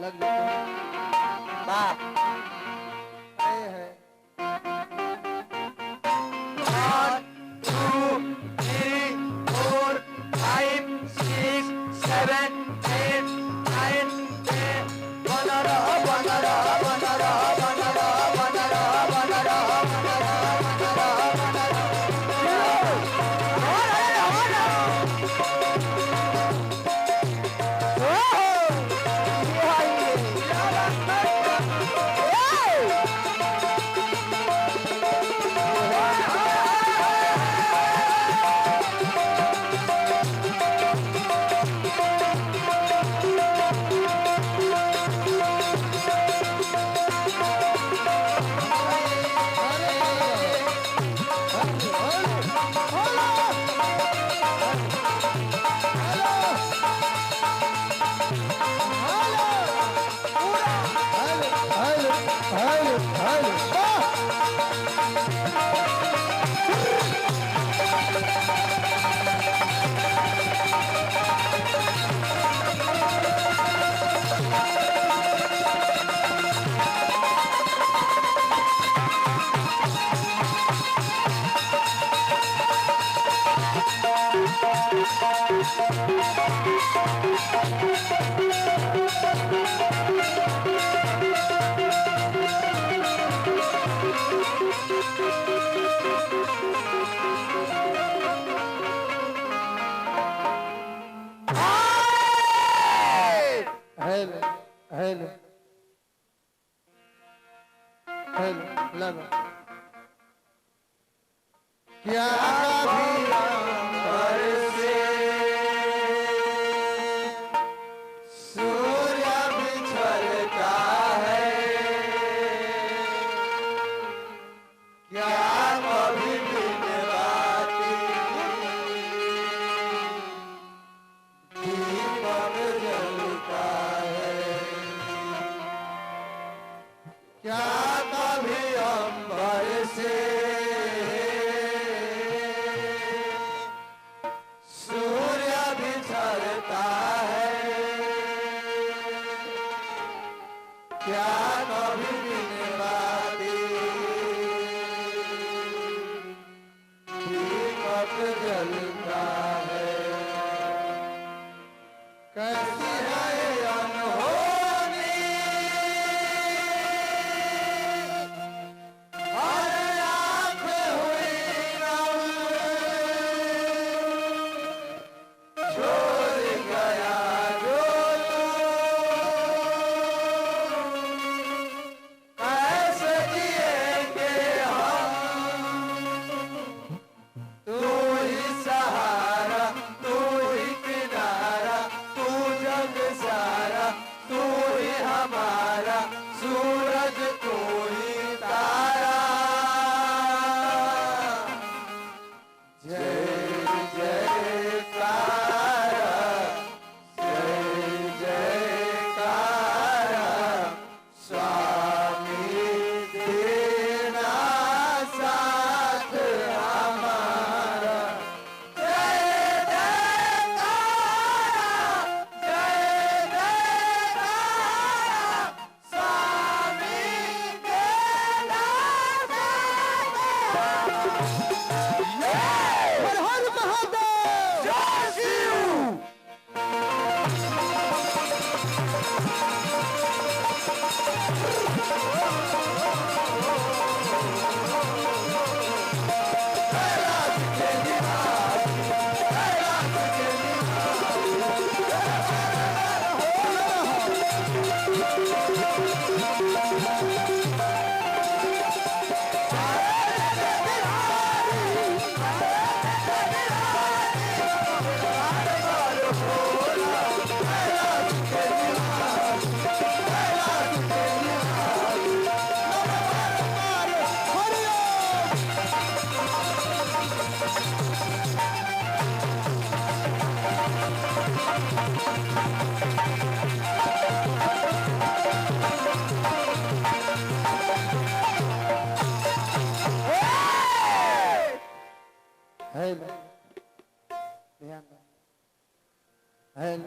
लग जाता वाह है 1 2 3 4 5 6 7 8 9 10 बना रहा बना रहा बना रहा बना रहा बना रहा बना रहा बना रहा बना रहा बना लगा क्या कभी अंबर से सूर्य बिछड़ता है क्या कभी दिन राती दीपक जलता है क्या कभी अंबर से सूर्य बिछड़ता है क्या कभी दिन राती दीपक जलता है कैसी है अनहोनी सूरज तू ही तारा जय जय तारा जय जय तारा स्वामी देना साथ हमारा जय जय तारा जय जय तारा स्वामी देना हर हर महादेव जय शिव ध्यान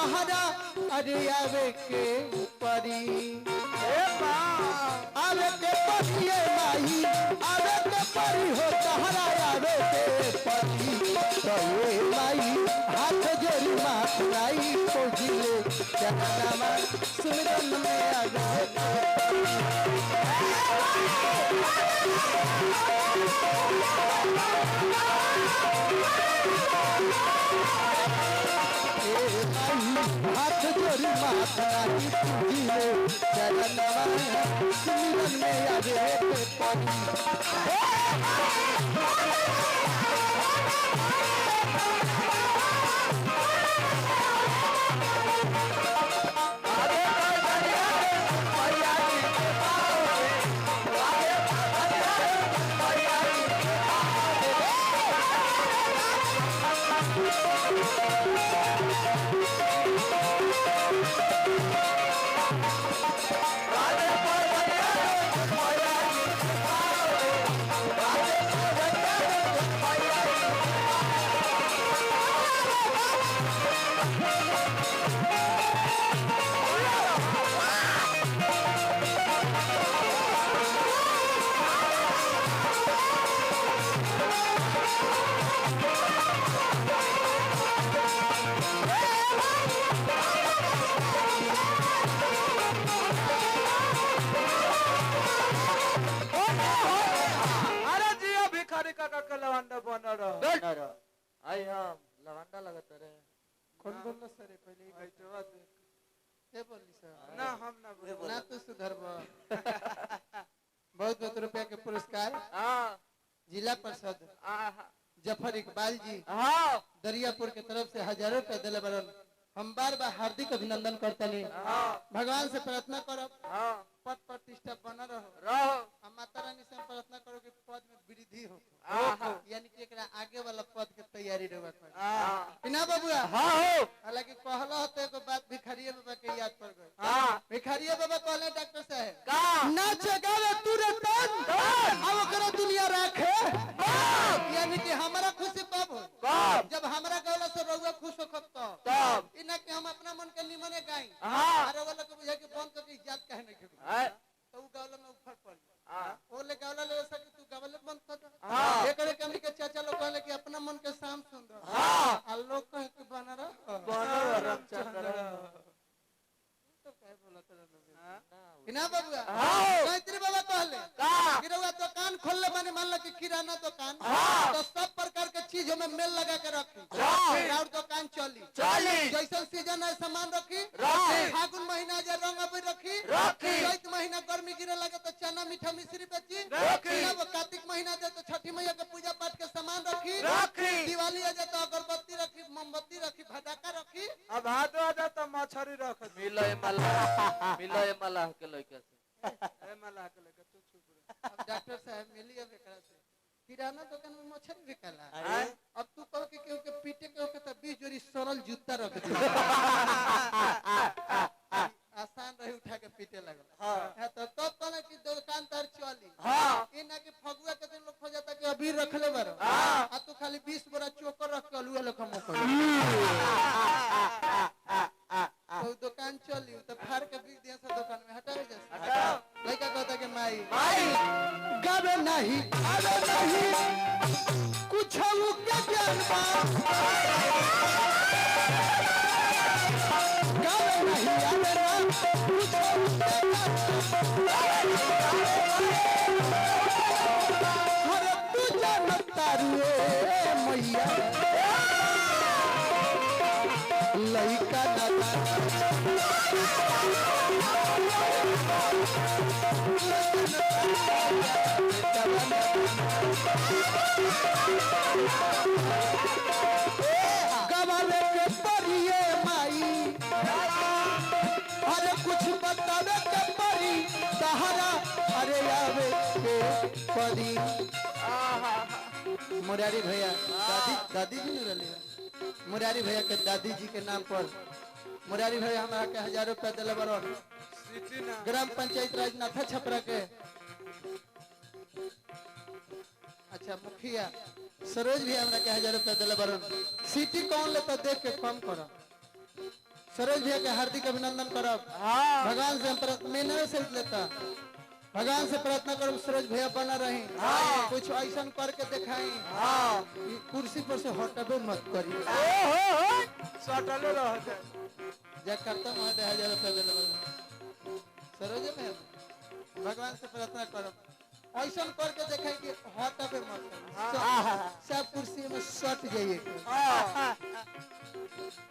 तहरा अरे आवे के परी ए माँ आवे के परी माई आवे के परी हो तहरा आवे के परी तो ये माई हाथ जोड़ी माथ लाई खोजिले जगन्नामा सुमिरन में आवे हाथ जोड़ी माथ लाई खोजिले जगन्नामा सुमिरन में आवे के परी लवंडा बना रहा आई हम लवंडा लगता रे कौन बोलना सर पहले बैठवा दे के बोली सर ना हम ना बोल ना तो सुधरबा बहुत बहुत रुपया के पुरस्कार हां जिला परिषद जफर इकबाल जी हां दरियापुर के तरफ से हजारों रुपया दिले बरन हम बार बार हार्दिक अभिनंदन करते हैं भगवान से प्रार्थना करो पद प्रतिष्ठा बना रहो हम माता रानी से प्रार्थना करो कि पद में वृद्धि हो यानी कि एकरा आगे वाला पद के तैयारी रहो बिना बबुआ हालांकि कहला होते एगो बात भिखारिया बाबा के याद पड़ गई भिखारिया बाबा कहले डॉक्टर साहब ना जगावे तू रे तन अब ओकरा दुनिया राखे यानी कि हमारा खुशी कब हो जब हमारा गौला से रहुआ खुश हो तब इना कि हम अपना मन के निमने गाई अरे वाला को बुझा के बंद करके इज्जत काहे नहीं खेबी तो उ गौला में ऊपर पड़ ओले गौला ले सके तू गौला बंद कर दे एकरे कमी के चाचा लोग कहले कि अपना मन के शाम सुंदर आ लोग कहे कि बना रहा चंद्र तो काय बोलत रह बिना बबुआ गायत्री बाबा कहले कि रउआ दुकान खोलले माने मान लो कि किराना दुकान तो सब प्रकार के चीज में मेल लगा के रखी और दुकान चली जैसे सीजन है सामान रखी फागुन महीना जे रंग अबीर रखी चैत महीना गर्मी गिरे लगे तो चना मीठा मिश्री बेची जब कार्तिक महीना दे तो छठी मैया के पूजा पाठ के सामान रखी दिवाली आ जाए तो अगरबत्ती रखी मोमबत्ती रखी भड़ाका रखी अब हाथ आ जा तो मछरी रख मिलो मलाह के लइका से ए मलाह के लइका तू चुप रह अब डॉक्टर साहब मिली अब एकरा से किराना दुकान में मछली बिकला अब तू कह के केहू के पीटे के होके त 20 जोड़ी सरल जूता रख दे आसान रही उठा के पीटे लगल हां तो तब कहले कि दुकान तार चली ई ना कि फगुआ के दिन लोग खोजता कि अभी रख ले बार आ तू खाली 20 बोरा चोकर रख के अलुआ लखम कर तो दुकान चली तो फाड़ के बिक दिया से दुकान में हटावे जैसे लड़का कहता कि माई गावे नहीं आवे नहीं कुछ के ज्ञान बा गावे नहीं आवे ना कुछ हर तू जानता रे मैया लइका ना गवावे के परिए माई अरे कुछ बतावे के परी सहारा अरे आवे के परी मुरारी भैया दादी जी ने रली मुरारी भैया के दादी जी के नाम पर मुरारी भैया हमारा के 1000 रुपया दिले बरन ग्राम पंचायत राजनाथा छपरा के अच्छा मुखिया सरोज भी हमरा के 1000 रुपया दिले बरन सिटी कौन ले तो देख के कम करो सरोज भैया के हार्दिक अभिनंदन करब। हाँ भगवान से हम मेहनत से लेता भगवान से प्रार्थना करो सरोज भैया बना रही। कुछ ऐसा करके दिखाई। कुर्सी पर से हटबे मत करी। सटले रहते जयकर्ता महोदय 1000 रुपया दिले सरोज भैया भगवान से प्रार्थना करो ऐसा करके दिखाई कि हटबे मत करी। सब कुर्सी में सट जाइए।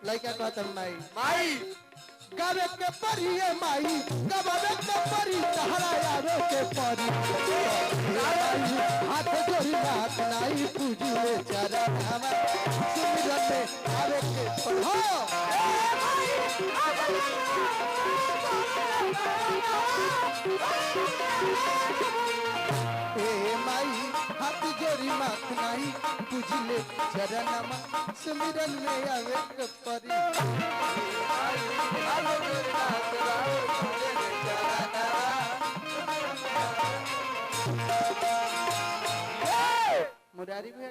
लड़का कहता माई माई गावे के परी है माई गावे के परी तहरा आवे के परी हाथ जोड़ी बात नहीं पूजी ले चारा हवा सुमिरन में आवे के पढ़ो ए माई हाथ जोड़ी बात नहीं पूजी ले चारा नामा सुमिरन में आवे के परी मुरारी भैया